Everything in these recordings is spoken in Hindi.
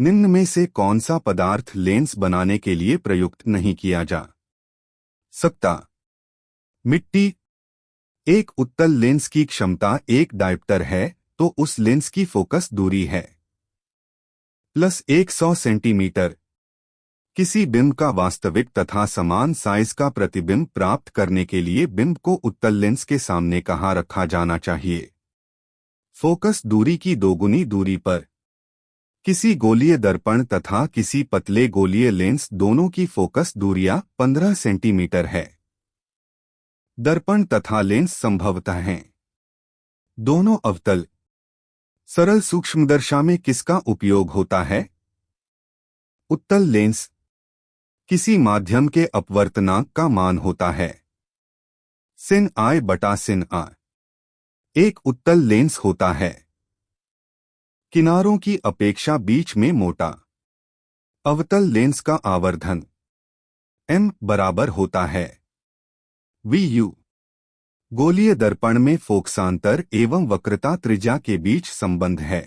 निम्न में से कौन सा पदार्थ लेंस बनाने के लिए प्रयुक्त नहीं किया जा सकता? मिट्टी। एक उत्तल लेंस की क्षमता एक डायप्टर है, तो उस लेंस की फोकस दूरी है +100 सेंटीमीटर। किसी बिंब का वास्तविक तथा समान साइज का प्रतिबिंब प्राप्त करने के लिए बिंब को उत्तल लेंस के सामने कहाँ रखा जाना चाहिए? फोकस दूरी की दोगुनी दूरी पर। किसी गोलीय दर्पण तथा किसी पतले गोलीय लेंस दोनों की फोकस दूरियां 15 सेंटीमीटर है। दर्पण तथा लेंस संभवतः हैं दोनों अवतल। सरल सूक्ष्मदर्शा में किसका उपयोग होता है? उत्तल लेंस। किसी माध्यम के अपवर्तनांक का मान होता है sin I बटा sin R। एक उत्तल लेंस होता है किनारों की अपेक्षा बीच में मोटा। अवतल लेंस का आवर्धन m बराबर होता है VU। गोलीय दर्पण में फोकसांतर एवं वक्रता त्रिज्या के बीच संबंध है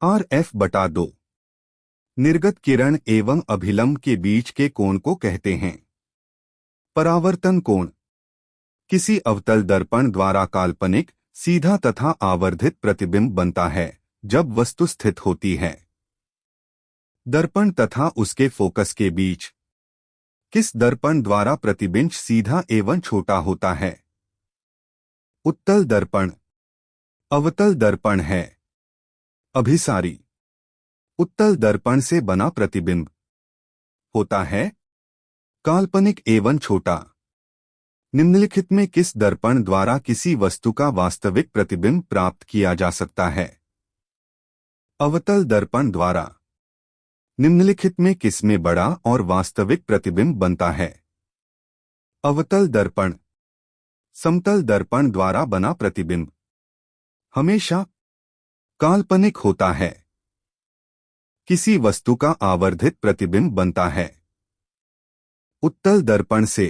RF बटा 2। निर्गत किरण एवं अभिलंब के बीच के कोण को कहते हैं परावर्तन कोण। किसी अवतल दर्पण द्वारा काल्पनिक, सीधा तथा आवर्धित प्रतिबिंब बनता है जब वस्तु स्थित होती है। दर्पण तथा उसके फोकस के बीच किस दर्पण द्वारा प्रतिबिंब सीधा एवं छोटा होता है? उत्तल दर्पण। अवतल दर्पण है अभिसारी। उत्तल दर्पण से बना प्रतिबिंब होता है काल्पनिक एवं छोटा। निम्नलिखित में किस दर्पण द्वारा किसी वस्तु का वास्तविक प्रतिबिंब प्राप्त किया जा सकता है? अवतल दर्पण द्वारा। निम्नलिखित में किसमें बड़ा और वास्तविक प्रतिबिंब बनता है? अवतल दर्पण। समतल दर्पण द्वारा बना प्रतिबिंब हमेशा काल्पनिक होता है। किसी वस्तु का आवर्धित प्रतिबिंब बनता है उत्तल दर्पण से।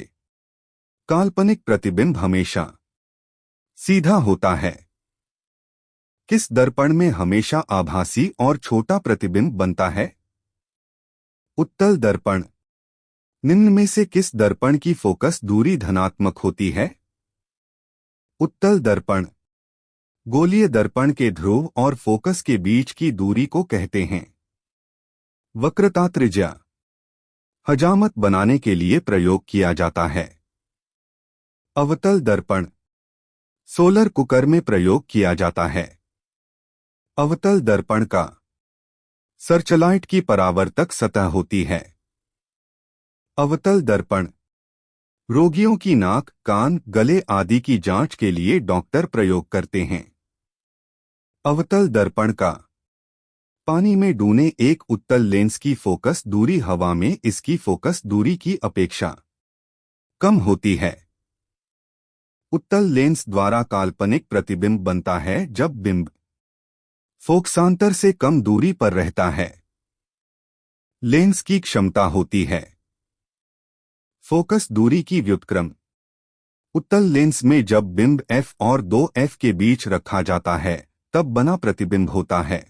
काल्पनिक प्रतिबिंब हमेशा सीधा होता है। किस दर्पण में हमेशा आभासी और छोटा प्रतिबिंब बनता है? उत्तल दर्पण। निम्न में से किस दर्पण की फोकस दूरी धनात्मक होती है? उत्तल दर्पण। गोलीय दर्पण के ध्रुव और फोकस के बीच की दूरी को कहते हैं वक्रता त्रिज्या। हजामत बनाने के लिए प्रयोग किया जाता है अवतल दर्पण। सोलर कुकर में प्रयोग किया जाता है अवतल दर्पण का। सर्चलाइट की परावर्तक सतह होती है अवतल दर्पण। रोगियों की नाक, कान, गले आदि की जांच के लिए डॉक्टर प्रयोग करते हैं अवतल दर्पण का। पानी में डूने एक उत्तल लेंस की फोकस दूरी हवा में इसकी फोकस दूरी की अपेक्षा कम होती है। उत्तल लेंस द्वारा काल्पनिक प्रतिबिंब बनता है जब बिंब फोकसांतर से कम दूरी पर रहता है। लेंस की क्षमता होती है फोकस दूरी की व्युत्क्रम। उत्तल लेंस में जब बिंब f और 2f के बीच रखा जाता है तब बना प्रतिबिंब होता है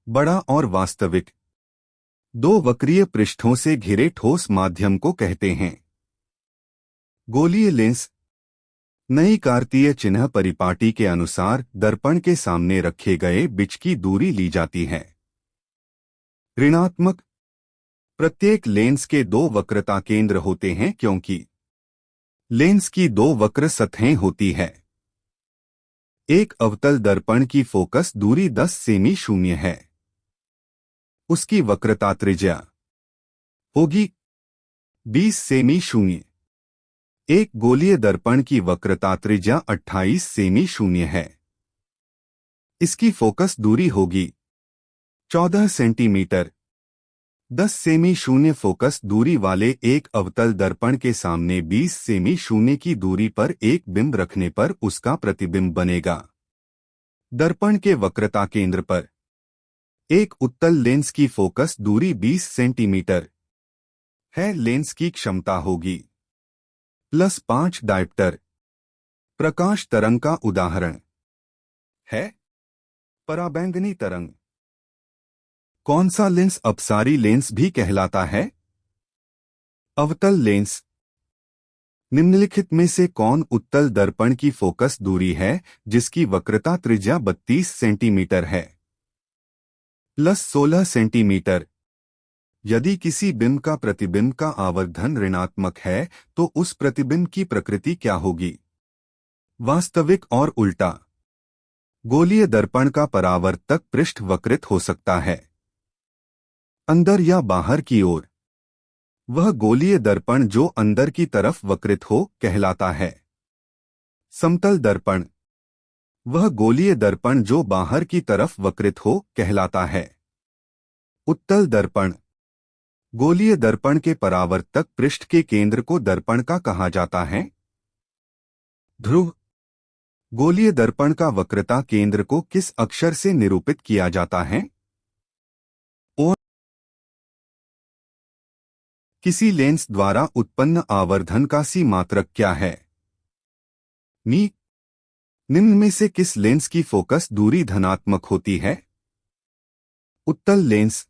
बड़ा और वास्तविक। दो वक्रीय पृष्ठों से घिरे ठोस माध्यम को कहते हैं गोलीय लेंस। नई कार्तीय चिन्ह परिपाटी के अनुसार दर्पण के सामने रखे गए बिच की दूरी ली जाती है ऋणात्मक। प्रत्येक लेंस के दो वक्रता केंद्र होते हैं क्योंकि लेंस की दो वक्र सतहें होती है। एक अवतल दर्पण की फोकस दूरी 10 सेमी शून्य है। उसकी वक्रता त्रिज्या होगी 20 सेमी शून्य। एक गोलीय दर्पण की वक्रता त्रिज्या 28 सेमी शून्य है। इसकी फोकस दूरी होगी 14 सेंटीमीटर। 10 सेमी शून्य फोकस दूरी वाले एक अवतल दर्पण के सामने 20 सेमी शून्य की दूरी पर एक बिंब रखने पर उसका प्रतिबिंब बनेगा दर्पण के वक्रता केंद्र पर। एक उत्तल लेंस की फोकस दूरी 20 सेंटीमीटर है। लेंस की क्षमता होगी +5 डायप्टर। प्रकाश तरंग का उदाहरण है पराबैंगनी तरंग। कौन सा लेंस अपसारी लेंस भी कहलाता है? अवतल लेंस। निम्नलिखित में से कौन उत्तल दर्पण की फोकस दूरी है जिसकी वक्रता त्रिज्या 32 सेंटीमीटर है? +16 सेंटीमीटर। यदि किसी बिंब का प्रतिबिंब का आवर्धन ऋणात्मक है तो उस प्रतिबिंब की प्रकृति क्या होगी? वास्तविक और उल्टा। गोलीय दर्पण का परावर्तक पृष्ठ वक्रित हो सकता है, अंदर या बाहर की ओर। वह गोलीय दर्पण जो अंदर की तरफ वक्रित हो कहलाता है। समतल दर्पण। वह गोलीय दर्पण जो बाहर की तरफ वक्रित हो कहलाता है। उत्तल दर्पण। गोलीय दर्पण के परावर्तक पृष्ठ के केंद्र को दर्पण का कहा जाता है। ध्रुव। गोलीय दर्पण का वक्रता केंद्र को किस अक्षर से निरूपित किया जाता है? ओ। किसी लेंस द्वारा उत्पन्न आवर्धन का सी मात्रक क्या है? मी। निम्न में से किस लेंस की फोकस दूरी धनात्मक होती है? उत्तल लेंस।